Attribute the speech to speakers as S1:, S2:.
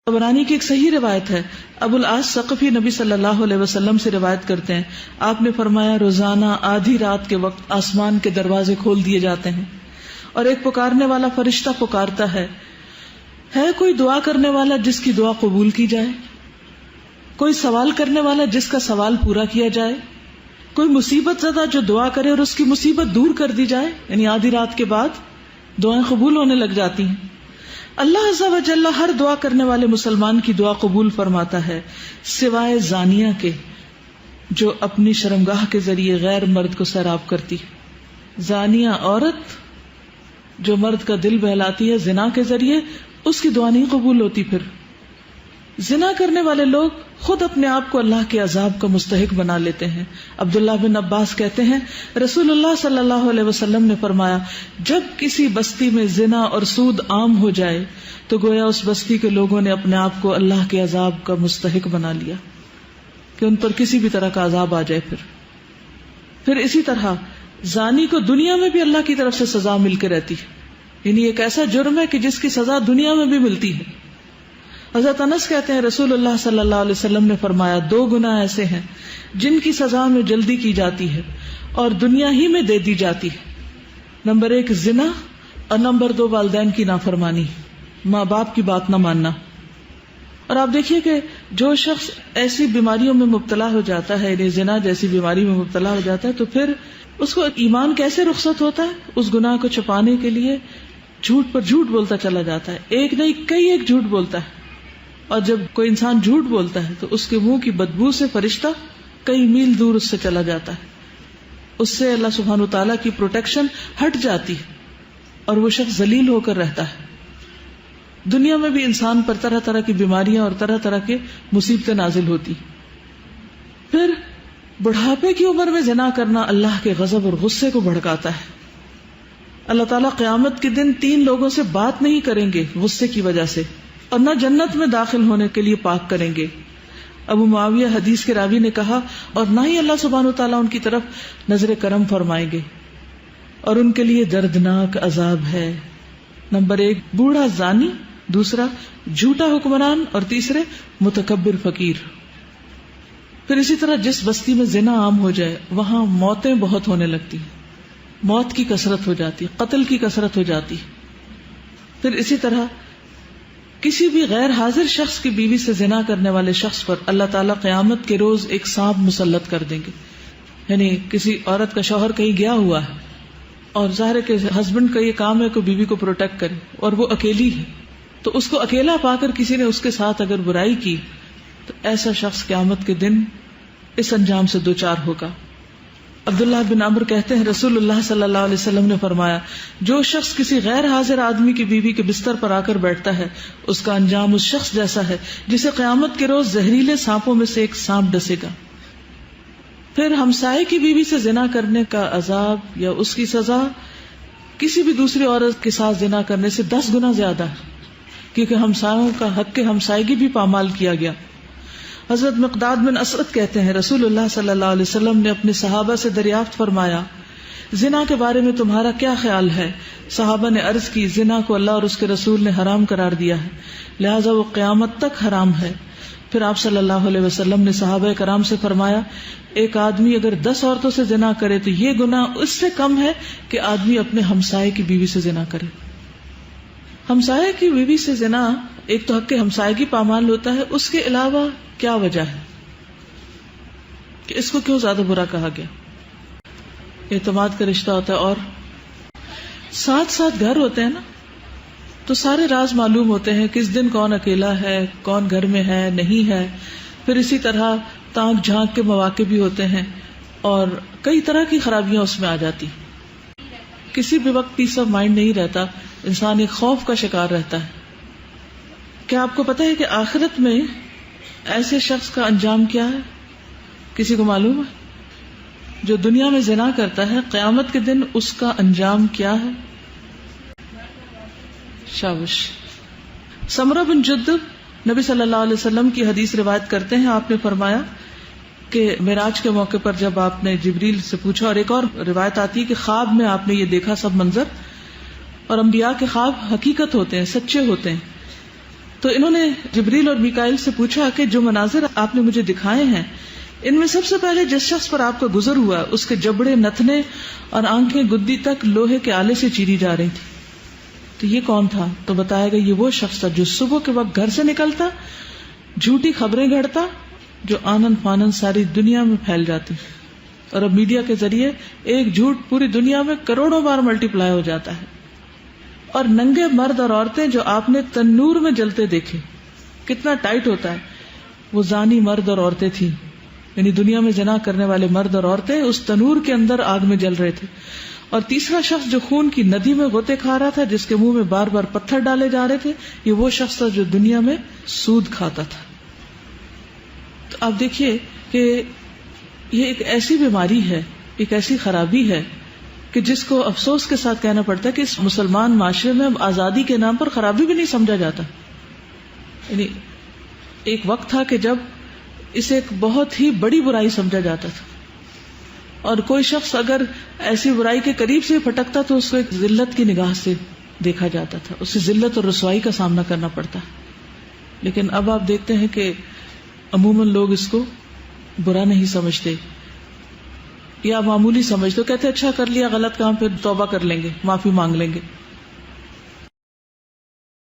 S1: طبرانی کی ایک صحیح روایت ہے، ابو العاص ثقفی نبی صلی اللہ علیہ وسلم سے روایت کرتے ہیں، آپ نے فرمایا روزانہ آدھی رات کے وقت آسمان کے دروازے کھول دیے جاتے ہیں اور ایک پکارنے والا فرشتہ پکارتا ہے کوئی دعا کرنے والا جس کی دعا قبول کی جائے، کوئی سوال کرنے والا جس کا سوال پورا کیا جائے، کوئی مصیبت زدہ جو دعا کرے اور اس کی مصیبت دور کر دی جائے. یعنی آدھی رات کے بعد دعائیں قبول ہونے لگ جاتی ہیں. اللہ عز و جل ہر دعا کرنے والے مسلمان کی دعا قبول فرماتا ہے سوائے زانیہ کے جو اپنی شرمگاہ کے ذریعے غیر مرد کو سیراب کرتی. زانیہ عورت جو مرد کا دل بہلاتی ہے زنا کے ذریعے، اس کی دعا نہیں قبول ہوتی. پھر زنا کرنے والے لوگ خود اپنے آپ کو اللہ کے عذاب کا مستحق بنا لیتے ہیں. عبداللہ بن عباس کہتے ہیں رسول اللہ صلی اللہ علیہ وسلم نے فرمایا جب کسی بستی میں زنا اور سود عام ہو جائے تو گویا اس بستی کے لوگوں نے اپنے آپ کو اللہ کے عذاب کا مستحق بنا لیا کہ ان پر کسی بھی طرح کا عذاب آ جائے. پھر اسی طرح زانی کو دنیا میں بھی اللہ کی طرف سے سزا مل کے رہتی ہے. یعنی ایک ایسا جرم ہے کہ جس کی سزا دنیا میں بھی ملتی ہے. حضرت انس کہتے ہیں رسول اللہ صلی اللہ علیہ وسلم نے فرمایا 2 گناہ ایسے ہیں جن کی سزا میں جلدی کی جاتی ہے اور دنیا ہی میں دے دی جاتی ہے. نمبر 1 زنا اور نمبر 2 والدین کی نافرمانی، ماں باپ کی بات نہ ماننا. اور آپ دیکھیے کہ جو شخص ایسی بیماریوں میں مبتلا ہو جاتا ہے، یعنی زنا جیسی بیماری میں مبتلا ہو جاتا ہے، تو پھر اس کو ایمان کیسے رخصت ہوتا ہے؟ اس گناہ کو چھپانے کے لیے جھوٹ پر جھوٹ بولتا چلا جاتا ہے. ایک نہیں کئی ایک جھوٹ بولتا ہے. اور جب کوئی انسان جھوٹ بولتا ہے تو اس کے منہ کی بدبو سے فرشتہ کئی میل دور اس سے چلا جاتا ہے. اس سے اللہ سبحانہ وتعالیٰ کی پروٹیکشن ہٹ جاتی ہے اور وہ شخص ذلیل ہو کر رہتا ہے. دنیا میں بھی انسان پر طرح طرح کی بیماریاں اور طرح طرح کے مصیبتیں نازل ہوتی. پھر بڑھاپے کی عمر میں زنا کرنا اللہ کے غضب اور غصے کو بھڑکاتا ہے. اللہ تعالیٰ قیامت کے دن 3 لوگوں سے بات نہیں کریں گے غصے کی وجہ سے، اور نہ جنت میں داخل ہونے کے لیے پاک کریں گے. ابو معاویہ حدیث کے راوی نے کہا اور نہ ہی اللہ سبحانہ وتعالیٰ ان کی طرف نظر کرم فرمائیں گے اور ان کے لیے دردناک عذاب ہے. نمبر 1 بوڑھا زانی، دوسرا جھوٹا حکمران، اور تیسرے متکبر فقیر. پھر اسی طرح جس بستی میں زنا عام ہو جائے وہاں موتیں بہت ہونے لگتی، موت کی کثرت ہو جاتی، قتل کی کثرت ہو جاتی. پھر اسی طرح کسی بھی غیر حاضر شخص کی بیوی سے زنا کرنے والے شخص پر اللہ تعالیٰ قیامت کے روز ایک سانپ مسلط کر دیں گے. یعنی کسی عورت کا شوہر کہیں گیا ہوا ہے اور ظاہر ہے کہ ہسبینڈ کا یہ کام ہے کہ بیوی کو پروٹیکٹ کرے اور وہ اکیلی ہے، تو اس کو اکیلا پا کر کسی نے اس کے ساتھ اگر برائی کی تو ایسا شخص قیامت کے دن اس انجام سے دوچار ہوگا. عبداللہ بن عمر کہتے ہیں رسول اللہ صلی اللہ علیہ وسلم نے فرمایا جو شخص کسی غیر حاضر آدمی کی بیوی کے بستر پر آ کر بیٹھتا ہے اس کا انجام اس شخص جیسا ہے جسے قیامت کے روز زہریلے سانپوں میں سے ایک سانپ ڈسے گا. پھر ہمسائے کی بیوی سے زنا کرنے کا عذاب یا اس کی سزا کسی بھی دوسری عورت کے ساتھ زنا کرنے سے 10 گنا زیادہ ہے، کیونکہ ہمسایوں کا حق ہمسائیگی بھی پامال کیا گیا. حضرت مقداد بن اسود کہتے ہیں رسول اللہ صلی اللہ علیہ وسلم نے اپنے صحابہ سے دریافت فرمایا زنا کے بارے میں تمہارا کیا خیال ہے؟ صحابہ نے عرض کی زنا کو اللہ اور اس کے رسول نے حرام قرار دیا ہے، لہذا وہ قیامت تک حرام ہے. پھر آپ صلی اللہ علیہ وسلم نے صحابہ کرام سے فرمایا ایک آدمی اگر 10 عورتوں سے زنا کرے تو یہ گناہ اس سے کم ہے کہ آدمی اپنے ہمسائے کی بیوی سے زنا کرے. ہمسائے کی بیوی سے زنا ایک تو حق ہمسائیگی پامال ہوتا ہے، اس کے علاوہ کیا وجہ ہے کہ اس کو کیوں زیادہ برا کہا گیا؟ اعتماد کا رشتہ ہوتا ہے اور ساتھ ساتھ گھر ہوتے ہیں نا، تو سارے راز معلوم ہوتے ہیں کس دن کون اکیلا ہے، کون گھر میں ہے نہیں ہے. پھر اسی طرح تانک جھانک کے مواقع بھی ہوتے ہیں اور کئی طرح کی خرابیاں اس میں آ جاتی. کسی بھی وقت پیس آف مائنڈ نہیں رہتا، انسان ایک خوف کا شکار رہتا ہے. کیا آپ کو پتہ ہے کہ آخرت میں ایسے شخص کا انجام کیا ہے؟ کسی کو معلوم ہے؟ جو دنیا میں زنا کرتا ہے قیامت کے دن اس کا انجام کیا ہے؟ شابش. سمرہ بن جندب نبی صلی اللہ علیہ وسلم کی حدیث روایت کرتے ہیں، آپ نے فرمایا کہ معراج کے موقع پر جب آپ نے جبریل سے پوچھا، اور ایک اور روایت آتی ہے کہ خواب میں آپ نے یہ دیکھا سب منظر، اور انبیاء کے خواب حقیقت ہوتے ہیں، سچے ہوتے ہیں. تو انہوں نے جبریل اور میکائیل سے پوچھا کہ جو مناظر آپ نے مجھے دکھائے ہیں ان میں سب سے پہلے جس شخص پر آپ کا گزر ہوا اس کے جبڑے، نتنے اور آنکھیں گدی تک لوہے کے آلے سے چیری جا رہی تھی، تو یہ کون تھا؟ تو بتایا گیا یہ وہ شخص تھا جو صبح کے وقت گھر سے نکلتا، جھوٹی خبریں گھڑتا جو آنن فانن ساری دنیا میں پھیل جاتی، اور اب میڈیا کے ذریعے ایک جھوٹ پوری دنیا میں کروڑوں بار ملٹی پلائی ہو جاتا ہے، اور ننگے مرد اور عورتیں جو آپ نے تنور میں جلتے دیکھے، کتنا ٹائٹ ہوتا ہے، وہ زانی مرد اور عورتیں تھیں، یعنی دنیا میں زنا کرنے والے مرد اور عورتیں اس تنور کے اندر آگ میں جل رہے تھے۔ اور تیسرا شخص جو خون کی ندی میں غوطے کھا رہا تھا، جس کے منہ میں بار بار پتھر ڈالے جا رہے تھے، یہ وہ شخص تھا جو دنیا میں سود کھاتا تھا۔ تو آپ دیکھیے کہ یہ ایک ایسی بیماری ہے، ایک ایسی خرابی ہے کہ جس کو افسوس کے ساتھ کہنا پڑتا ہے کہ اس مسلمان معاشرے میں اب آزادی کے نام پر خرابی بھی نہیں سمجھا جاتا۔ یعنی ایک وقت تھا کہ جب اسے ایک بہت ہی بڑی برائی سمجھا جاتا تھا، اور کوئی شخص اگر ایسی برائی کے قریب سے پھٹکتا تو اس کو ایک ذلت کی نگاہ سے دیکھا جاتا تھا، اسے ذلت اور رسوائی کا سامنا کرنا پڑتا۔ لیکن اب آپ دیکھتے ہیں کہ عموماً لوگ اس کو برا نہیں سمجھتے یا معمولی سمجھتے، کہتے اچھا کر لیا غلط کام، پھر توبہ کر لیں گے، معافی مانگ لیں گے۔